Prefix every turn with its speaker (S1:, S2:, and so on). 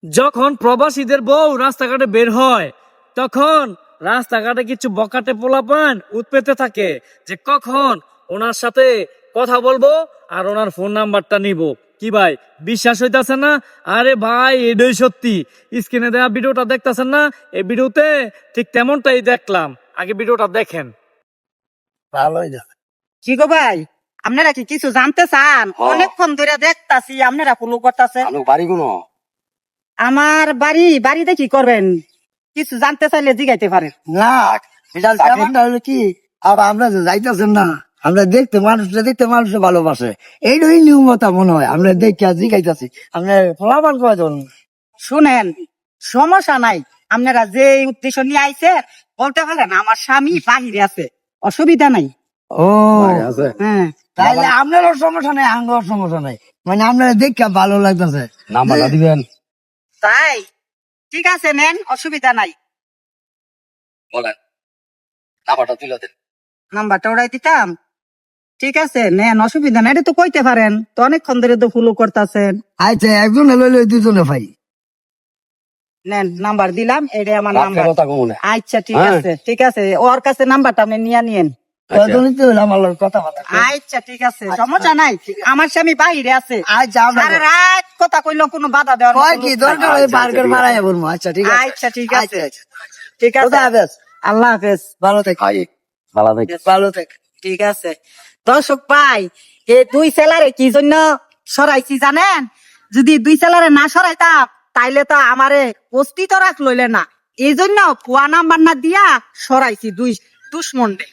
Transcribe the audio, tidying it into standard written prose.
S1: যখন প্রবাসীদের বউ রাস্তাঘাটে বের হয় তখন রাস্তাঘাটে কিছু বকাটে পোলাপান উৎপেতে থাকে যে কখন ওনার সাথে কথা বলবো আর ওনার ফোন নাম্বারটা নিব। কি ভাই বিশ্বাস হইতাছে না? আরে ভাই এটাই সত্যি। স্ক্রিনে দেওয়া ভিডিওটা দেখতাছেন না? এই ভিডিওতে ঠিক তেমনটাই দেখলাম। আগে ভিডিওটা দেখেন।
S2: ভালোই না।
S3: কি গো ভাই, আপনারা কি কিছু জানতে চান?
S2: হ্যাঁ।
S3: অনেকক্ষণ ধরে দেখতাছি আপনারা ফলো করতেছেন।
S2: আলু বাড়ি কোনো
S3: আমার বাড়িতে কি করবেন? কিছু জানতে চাইলে জিগাইতে পারেন।
S2: না, এটা ব্যাপারটা হলো কি, আবার আমরা যে যাইতেছেন না, আমরা দেখতে মানুষে ভালোবাসে, এইটাই নিয়মতা মনে হয়। আমরা দেখে জিগাইতেছি, আমরা ফলাফল করে দেবেন।
S3: শুনেন, সমস্যা নাই, আপনারা যে উদ্দেশ্য নিয়ে আইছেন বলতে পারেন। আমার স্বামী বাহিরে আছে, অসুবিধা নাই।
S2: ও
S3: হ্যাঁ,
S2: তাহলে আপনারও সমস্যা নেই, আমারও সমস্যা নাই, মানে আপনারা দেখে ভালো লাগতেছে। নাম্বারটা দিবেন?
S3: তাই ঠিক আছে, নেন, অসুবিধা নাই।
S2: বলেন, নাম্বারটা তুলে দেন।
S3: নাম্বারটা ওরাই দিতাম। ঠিক আছে, নেন, অসুবিধা নাই। এটা তো কইতে পারেন, তো অনেকক্ষণ ধরে তো ফলো করতেছেন।
S2: আচ্ছা, একজন লইলে দুজনে ভাই।
S3: নেন, নাম্বার দিলাম, এটা আমার নাম্বার।
S2: কথা কমু না।
S3: আচ্ছা ঠিক
S2: হ্যাঁ।
S3: আছে, ঠিক আছে, ওর কাছে নাম্বারটা আপনি নিয়ে নিয়েন।
S2: কজনই তো হইলাম, আমার কথা বার্তা।
S3: আচ্ছা ঠিক আছে, সমস্যা নাই। আমার স্বামী বাইরে আছে।
S2: আচ্ছা, আমরা
S3: সারা রাত কথা কইলো কোনো বাধা দেওয়ার
S2: কয়
S3: মতো
S2: কি
S3: লোক
S2: দরকার
S3: নাই।
S2: হয় বার্গার মারাই বলবো। আচ্ছা ঠিক আছে।
S3: আচ্ছা ঠিক আছে,
S2: আচ্ছা,
S3: ঠিক
S2: খোদা
S3: আছে,
S2: হাফেজ।
S3: আল্লাহ হাফেজ।
S2: ভালো থাক। ভালো থাক। ভালো থাক।
S3: ঠিক আছে। দর্শক ভাই, এই দুই ছেলারে কি জন্য সরাইছি জানেন? যদি দুই ছেলারে না সরাইতাম তাইলে তো আমারে অস্তিত্ব রাখ লইলে না। এই জন্য ফুয়া নাম্বার না দিয়া সরাইছি দুই দুশ্মনরে।